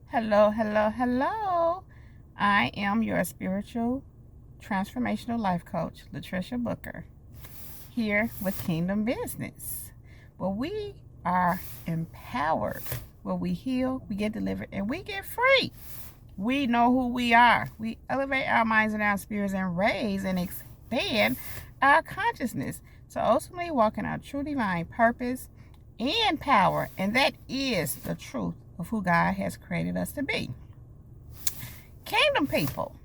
Hello, hello, hello. I am your spiritual transformational life coach, Latricia Booker, here with Kingdom Business, where we are empowered, where we heal, we get delivered, and we get free. We know who we are. We elevate our minds and our spirits and raise and expand our consciousness to ultimately walk in our true divine purpose and power, and that is the truth of who God has created us to be. Kingdom people,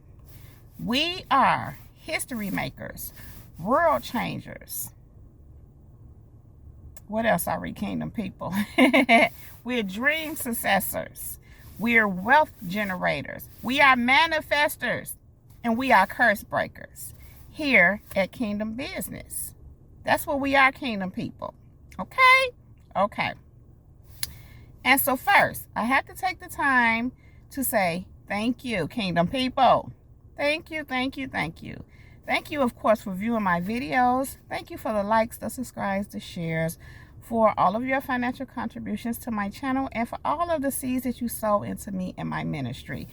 we are history makers, world changers. What else are we, kingdom people? We're dream successors. We're wealth generators. We are manifestors. And we are curse breakers here at Kingdom Business. That's what we are, kingdom people. Okay? Okay. And so first, I have to take the time to say thank you, kingdom people. Thank you, thank you, thank you. Thank you, of course, for viewing my videos. Thank you for the likes, the subscribes, the shares, for all of your financial contributions to my channel, and for all of the seeds that you sow into me and my ministry.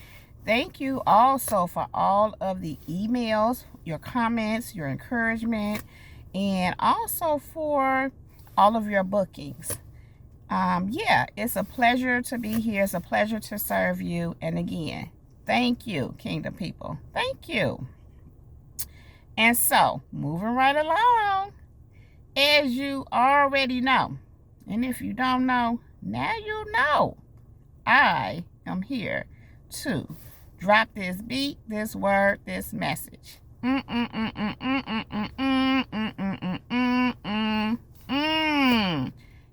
Thank you also for all of the emails, your comments, your encouragement, and also for all of your bookings. Yeah, it's a pleasure to be here. It's a pleasure to serve you. And again, thank you, kingdom people. Thank you. And so, moving right along, as you already know, and if you don't know, now you know, I am here to drop this beat, this word, this message.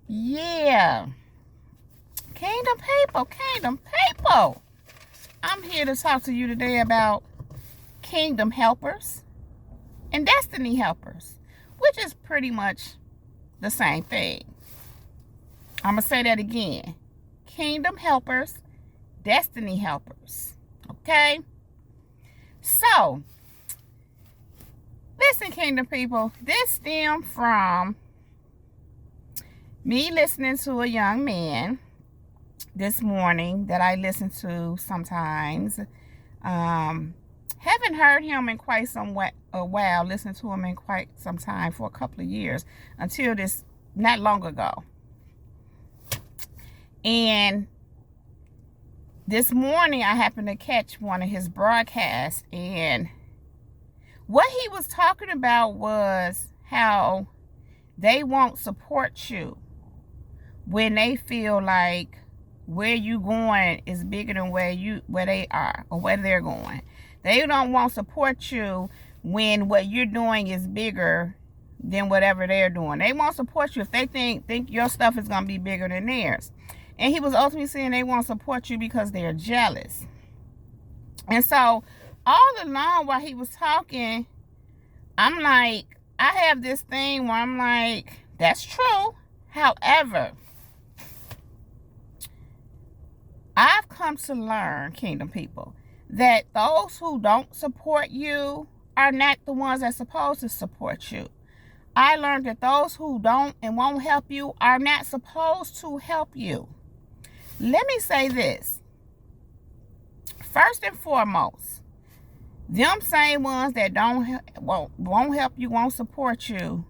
Yeah. Kingdom people. I'm here to talk to you today about kingdom helpers and destiny helpers, which is pretty much the same thing. I'm going to say that again. Kingdom helpers, destiny helpers. Okay? So, listen, kingdom people, this stemmed from me listening to a young man this morning that I listen to sometimes. Haven't heard him in quite a while, listened to him in quite some time, for a couple of years, until this, not long ago. And this morning I happened to catch one of his broadcasts, and what he was talking about was how they won't support you when they feel like where you going is bigger than where they are or where they're going. They don't want to support you when what you're doing is bigger than whatever they're doing. They won't support you if they think your stuff is going to be bigger than theirs. And he was ultimately saying they won't support you because they're jealous. And so all along while he was talking, I'm like, I have this thing where I'm like, that's true. However, I've come to learn, kingdom people, that those who don't support you are not the ones that's supposed to support you. I learned that those who don't and won't help you are not supposed to help you. Let me say this. First and foremost, them same ones that won't help you, won't support you,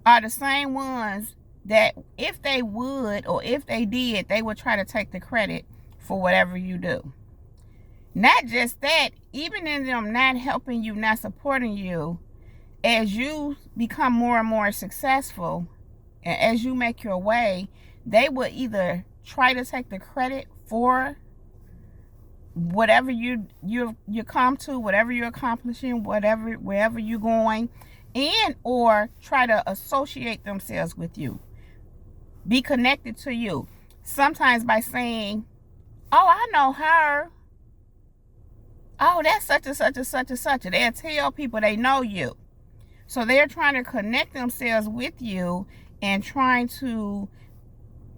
are the same ones that if they would, or if they did, they would try to take the credit for whatever you do. Not just that, even in them not helping you, not supporting you, as you become more and more successful, and as you make your way, they will either try to take the credit for whatever you come to, whatever you're accomplishing, wherever you're going, and or try to associate themselves with you, be connected to you, sometimes by saying, oh, I know her, oh, that's such and such and such and such. And they'll tell people they know you, so they're trying to connect themselves with you and trying to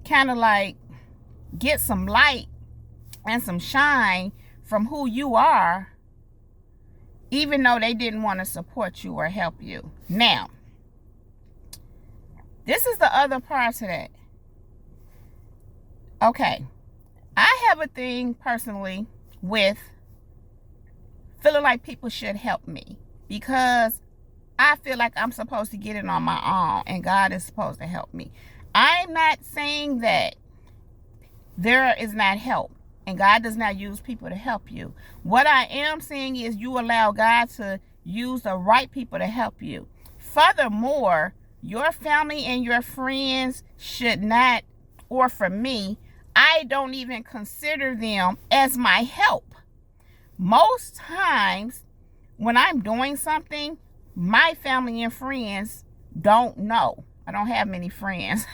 kind of like get some light and some shine from who you are, even though they didn't want to support you or help you. Now, this is the other part to that. Okay, I have a thing personally with feeling like people should help me, because I feel like I'm supposed to get it on my own and God is supposed to help me. I'm not saying that there is not help and God does not use people to help you. What I am saying is you allow God to use the right people to help you. Furthermore, your family and your friends should not, or for me, I don't even consider them as my help. Most times when I'm doing something, my family and friends don't know. I don't have many friends.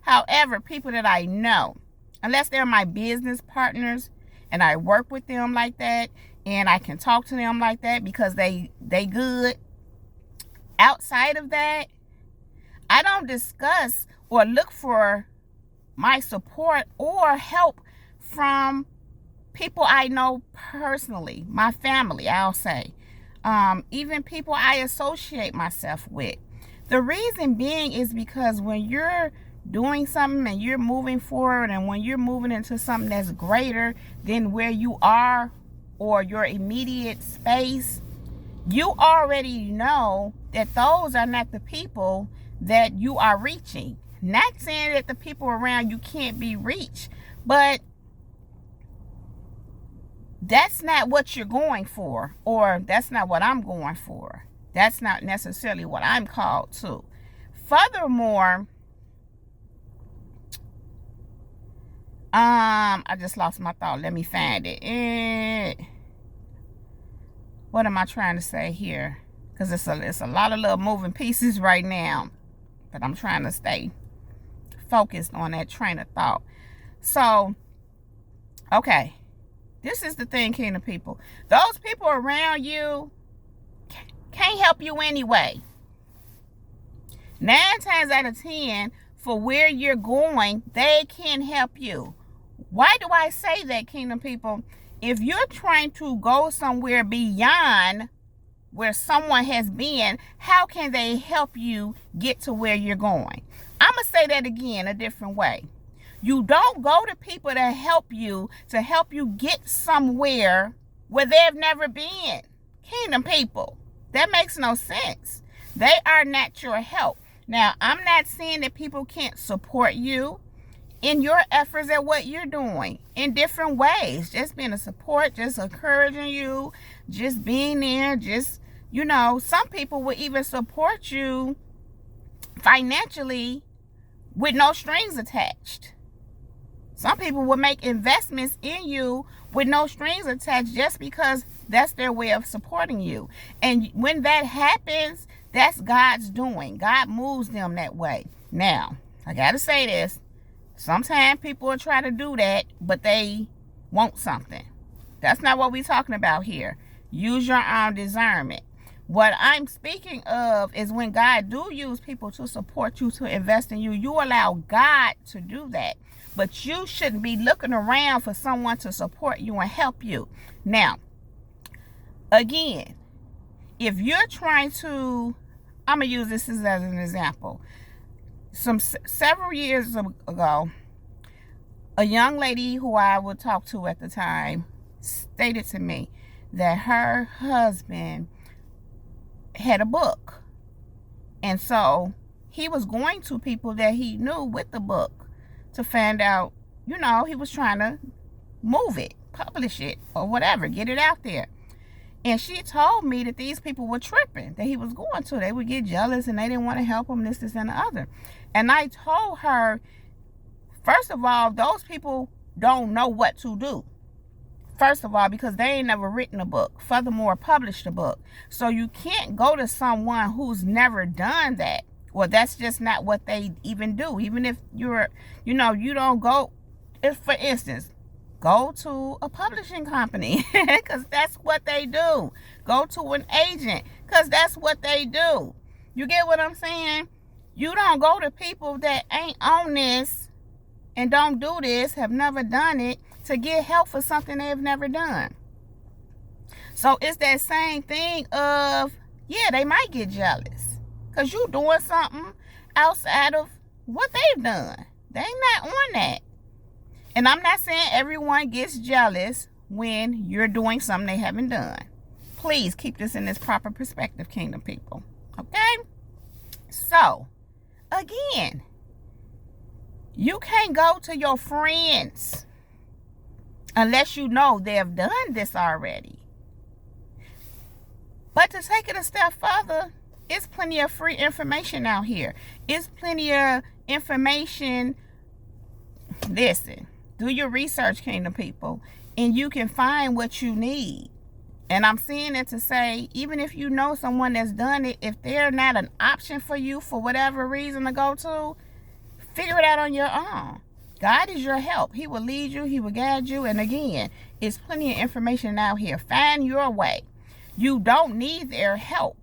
However, people that I know, unless they're my business partners and I work with them like that and I can talk to them like that because they good. Outside of that, I don't discuss or look for my support or help from people I know personally, my family, I'll say. Even people I associate myself with. The reason being is because when you're doing something and you're moving forward and when you're moving into something that's greater than where you are or your immediate space, you already know that those are not the people that you are reaching. Not saying that the people around you can't be reached, but that's not what you're going for, or that's not what I'm going for. That's not necessarily what I'm called to. Furthermore, I just lost my thought. Let me find it. What am I trying to say here? Because it's a lot of little moving pieces right now, but I'm trying to stay focused on that train of thought. So, okay. This is the thing, kingdom people. Those people around you can't help you anyway. 9 times out of 10, for where you're going, they can help you. Why do I say that, kingdom people? If you're trying to go somewhere beyond where someone has been, how can they help you get to where you're going? I'm going to say that again a different way. You don't go to people to help you get somewhere where they've never been. Kingdom people, that makes no sense. They are not your help. Now, I'm not saying that people can't support you in your efforts at what you're doing in different ways. Just being a support, just encouraging you, just being there, just, some people will even support you financially with no strings attached. Some people will make investments in you with no strings attached just because that's their way of supporting you. And when that happens, that's God's doing. God moves them that way. Now, I got to say this. Sometimes people will try to do that, but they want something. That's not what we're talking about here. Use your own discernment. What I'm speaking of is when God do use people to support you, to invest in you, you allow God to do that. But you shouldn't be looking around for someone to support you and help you. Now, again, if you're trying to, I'm going to use this as an example. Several years ago, a young lady who I would talk to at the time stated to me that her husband had a book. And so he was going to people that he knew with the book to find out, he was trying to move it, publish it, or whatever, get it out there. And she told me that these people were tripping, that he was going to. They would get jealous and they didn't want to help him, this, and the other. And I told her, first of all, those people don't know what to do. First of all, because they ain't never written a book. Furthermore, published a book. So you can't go to someone who's never done that. Well, that's just not what they even do. Even if you're, you don't go, if, for instance, go to a publishing company because that's what they do. Go to an agent because that's what they do. You get what I'm saying? You don't go to people that ain't on this and don't do this, have never done it, to get help for something they've never done. So it's that same thing of, yeah, they might get jealous because you doing something outside of what they've done. They not on that. And I'm not saying everyone gets jealous when you're doing something they haven't done. Please keep this in this proper perspective, kingdom people. Okay? So, again, you can't go to your friends unless you know they have done this already. But to take it a step further, it's plenty of free information out here. It's plenty of information. Listen, do your research, kingdom people, and you can find what you need. And I'm saying it to say, even if you know someone that's done it, if they're not an option for you for whatever reason to go to, figure it out on your own. God is your help. He will lead you. He will guide you. And again, it's plenty of information out here. Find your way. You don't need their help.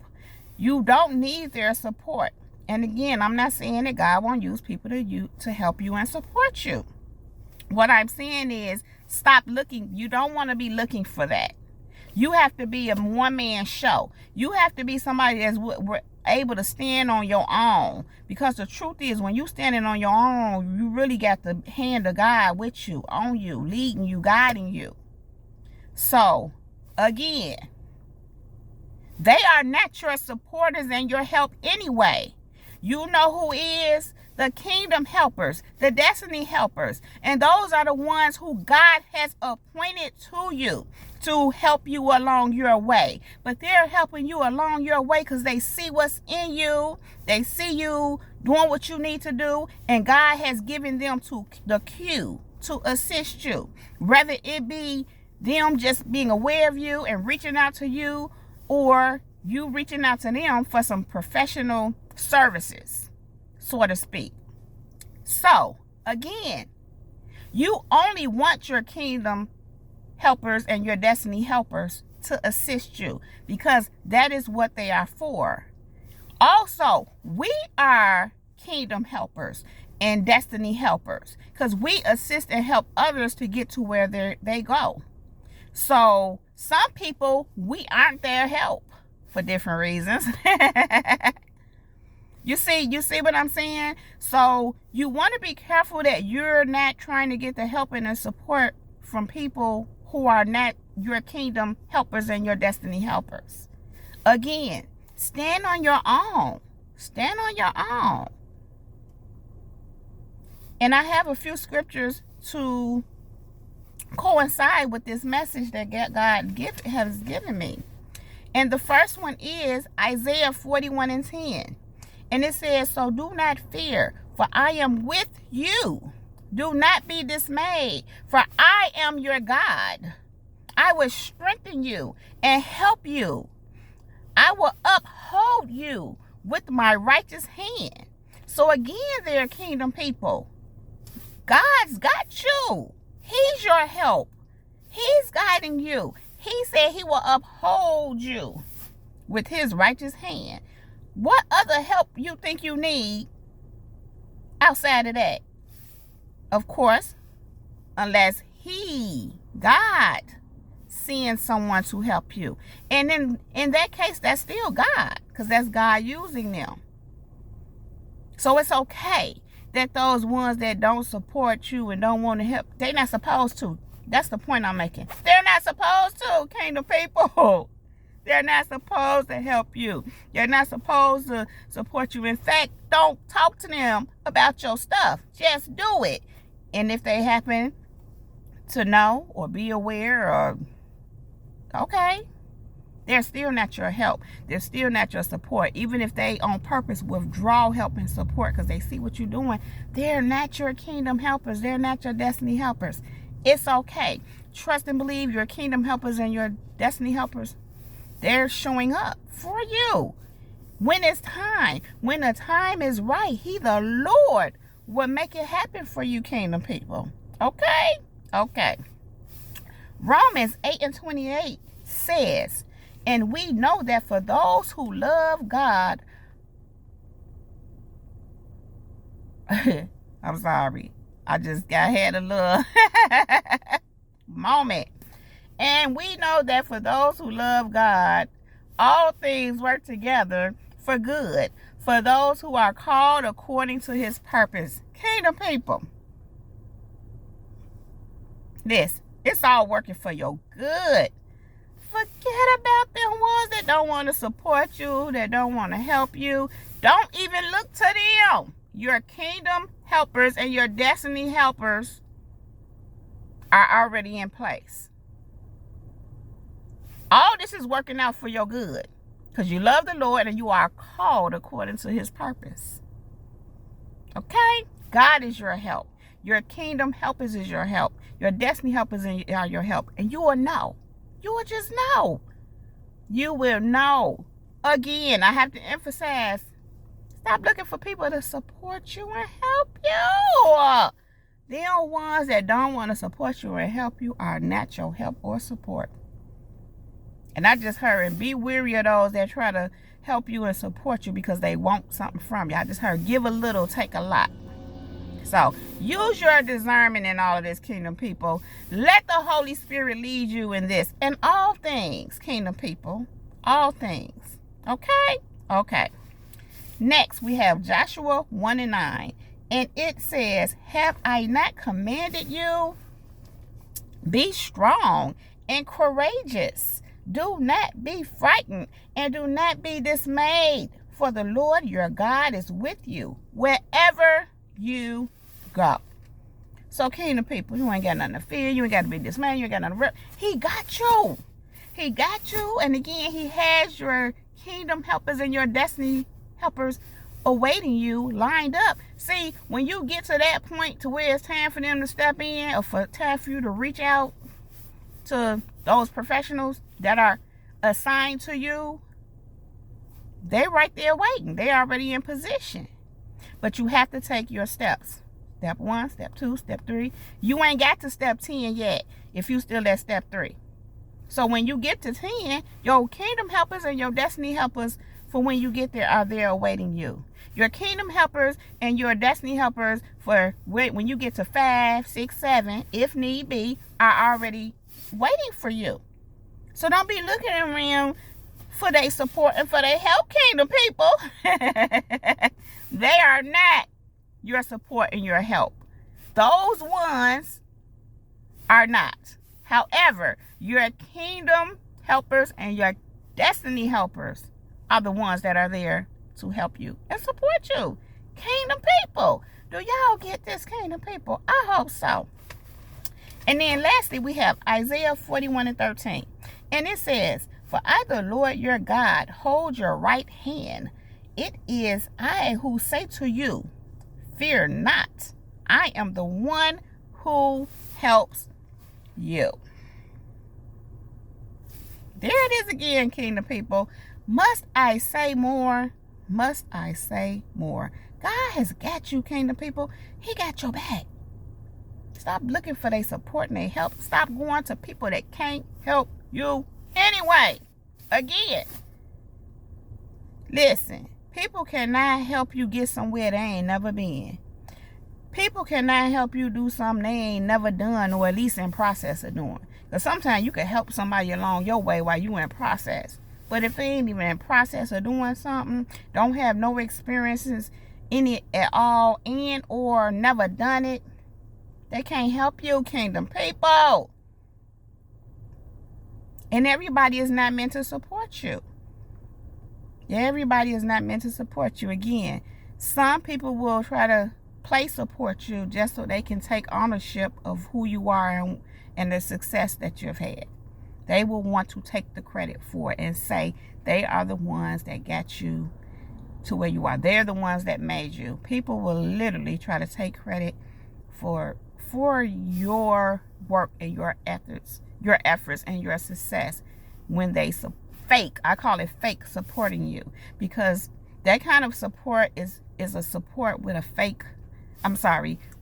You don't need their support. And again, I'm not saying that God won't use people to help you and support you. What I'm saying is, stop looking. You don't want to be looking for that. You have to be a one-man show. You have to be somebody that's able to stand on your own. Because the truth is, when you standing on your own, you really got the hand of God with you, on you, leading you, guiding you. So, again, they are not your supporters and your help anyway. You know who is? The kingdom helpers, the destiny helpers. And those are the ones who God has appointed to you to help you along your way. But they're helping you along your way because they see what's in you. They see you doing what you need to do. And God has given them to the cue to assist you. Whether it be them just being aware of you and reaching out to you, or you reaching out to them for some professional services, so to speak. So, again, you only want your kingdom helpers and your destiny helpers to assist you, because that is what they are for. Also, we are kingdom helpers and destiny helpers because we assist and help others to get to where they go. So, some people, we aren't their help for different reasons. You see what I'm saying? So you want to be careful that you're not trying to get the help and the support from people who are not your kingdom helpers and your destiny helpers. Again, stand on your own. Stand on your own. And I have a few scriptures to coincide with this message that God has given me. And the first one is Isaiah 41:10. And it says, so do not fear, for I am with you. Do not be dismayed, for I am your God. I will strengthen you and help you. I will uphold you with my righteous hand. So again, they're kingdom people. God's got you. He's your help. He's guiding you. He said he will uphold you with his righteous hand. What other help you think you need outside of that? Of course, unless God, sends someone to help you. And then in that case, that's still God, because that's God using them. So it's okay that those ones that don't support you and don't want to help, they're not supposed to. That's the point I'm making. They're not supposed to, kingdom people. They're not supposed to help you. They're not supposed to support you. In fact, don't talk to them about your stuff. Just do it. And if they happen to know or be aware, or okay, they're still not your help. They're still not your support. Even if they on purpose withdraw help and support because they see what you're doing, they're not your kingdom helpers. They're not your destiny helpers. It's okay. Trust and believe your kingdom helpers and your destiny helpers, they're showing up for you when it's time. When the time is right, he, the Lord, will make it happen for you, kingdom people. Okay? Okay. Romans 8:28 says, and we know that for those who love God, I'm sorry. I just had a little moment. And we know that for those who love God, all things work together for good, for those who are called according to his purpose. Kingdom people, Listen, it's all working for your good. Forget about them ones that don't want to support you, that don't want to help you. Don't even look to them. Your kingdom helpers and your destiny helpers are already in place. All this is working out for your good because you love the Lord and you are called according to his purpose. Okay? God is your help. Your kingdom helpers is your help. Your destiny helpers are your help. And you will know. You will just know. You will know. Again, I have to emphasize, stop looking for people to support you and help you. Them ones that don't want to support you and help you are not your help or support. And I just heard, and be weary of those that try to help you and support you because they want something from you. I just heard, give a little, take a lot. So use your discernment in all of this, kingdom people. Let the Holy Spirit lead you in this. In all things, kingdom people. All things. Okay? Okay. Next, we have Joshua 1:9. And it says, have I not commanded you? Be strong and courageous. Do not be frightened and do not be dismayed. For the Lord your God is with you wherever you go. So, kingdom people, you ain't got nothing to fear. You ain't got to be dismayed. You ain't got nothing to rip. He got you. He got you. And again, he has your kingdom helpers and your destiny helpers awaiting you lined up. See, when you get to that point to where it's time for them to step in, or for time for you to reach out to those professionals that are assigned to you, they're right there waiting. They're already in position. But you have to take your steps. Step 1, step 2, step 3. You ain't got to step 10 yet if you still at step 3. So when you get to 10, your kingdom helpers and your destiny helpers for when you get there are there awaiting you. Your kingdom helpers and your destiny helpers for when you get to 5, 6, 7, if need be, are already waiting for you. So don't be looking around for their support and for their help, kingdom people. They are not your support and your help. Those ones are not. However, your kingdom helpers and your destiny helpers are the ones that are there to help you and support you. Kingdom people. Do y'all get this, kingdom people? I hope so. And then lastly, we have Isaiah 41:13. And it says, for I, the Lord your God, hold your right hand. It is I who say to you, fear not. I am the one who helps you. There it is again, kingdom people. Must I say more? Must I say more? God has got you, kingdom people. He got your back. Stop looking for their support and their help. Stop going to people that can't help you anyway. Again, listen, people cannot help you get somewhere they ain't never been. People cannot help you do something they ain't never done, or at least in process of doing. Because sometimes you can help somebody along your way while you in process. But if they ain't even in process of doing something, don't have no experiences in it at all, and or never done it, they can't help you, kingdom people. And everybody is not meant to support you. Everybody is not meant to support you. Again, some people will try to play support you just so they can take ownership of who you are and the success that you've had. They will want to take the credit for it and say they are the ones that got you to where you are. They're the ones that made you. People will literally try to take credit for your work and your efforts and your success when they I call it fake supporting you, because that kind of support is a support with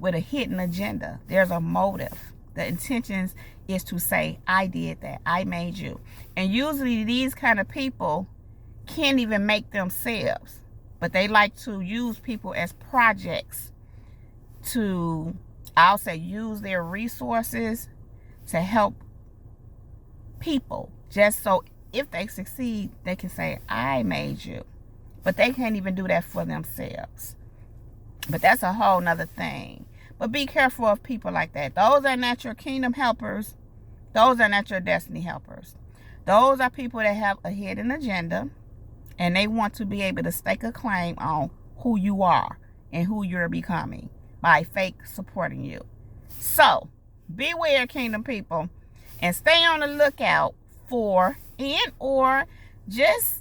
with a hidden agenda. There's a motive. The intentions is to say, I did that, I made you. And usually these kind of people can't even make themselves, but they like to use people as projects to, I'll say, use their resources to help people, just so if they succeed, they can say, I made you. But they can't even do that for themselves. But that's a whole nother thing. But be careful of people like that. Those are not your kingdom helpers. Those are not your destiny helpers. Those are people that have a hidden agenda, and they want to be able to stake a claim on who you are and who you're becoming by fake supporting you. So, beware, kingdom people, and stay on the lookout for or just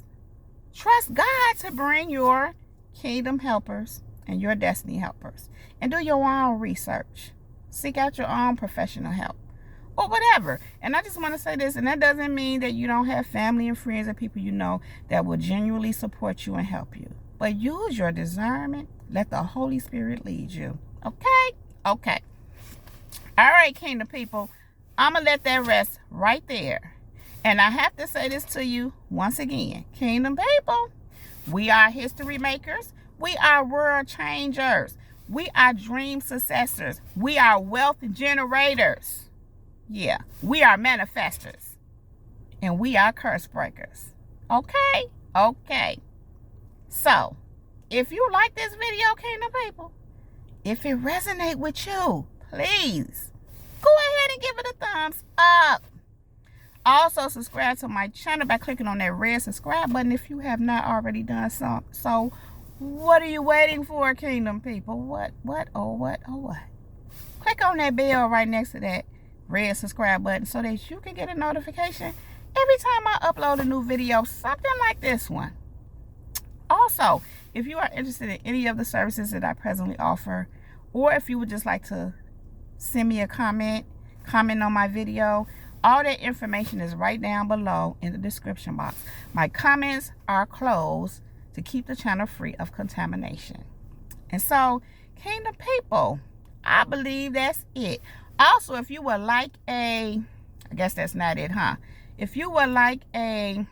trust God to bring your kingdom helpers and your destiny helpers. And do your own research. Seek out your own professional help. Or whatever. And I just want to say this, and that doesn't mean that you don't have family and friends and people you know that will genuinely support you and help you. But use your discernment. Let the Holy Spirit lead you. Okay? Okay. All right, kingdom people. I'm going to let that rest right there. And I have to say this to you once again. Kingdom people, we are history makers. We are world changers. We are dream successors. We are wealth generators. Yeah, we are manifestors. And we are curse breakers. Okay? Okay. So, if you like this video, kingdom people, if it resonates with you, please go ahead and give it a thumbs up. Also, subscribe to my channel by clicking on that red subscribe button if you have not already done so. So, what are you waiting for, kingdom people? What? Click on that bell right next to that red subscribe button so that you can get a notification every time I upload a new video, something like this one. Also, if you are interested in any of the services that I presently offer, or if you would just like to send me a comment on my video, all that information is right down below in the description box. My comments are closed to keep the channel free of contamination. And so, kingdom people, I believe that's it. Also, if you would like I guess that's not it, huh? If you would like a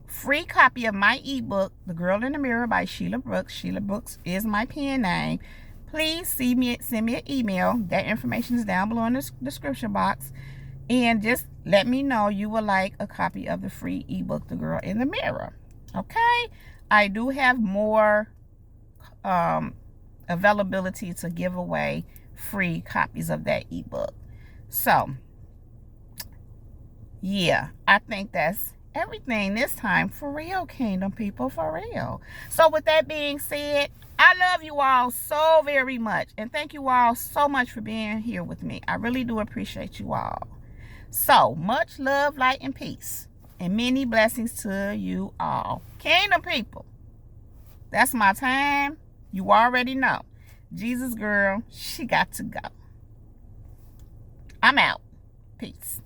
free copy of my ebook, The Girl in the Mirror by Sheila Brooks. Sheila Brooks is my pen name. Please send me an email. That information is down below in the description box. And just let me know you would like a copy of the free ebook, The Girl in the Mirror. Okay? I do have more availability to give away free copies of that ebook. So, yeah, I think that's everything this time. For real, kingdom people, for real. So with that being said, I love you all so very much. And thank you all so much for being here with me. I really do appreciate you all. So, much love, light, and peace. And many blessings to you all. Kingdom people, that's my time. You already know. Jesus girl, she got to go. I'm out. Peace.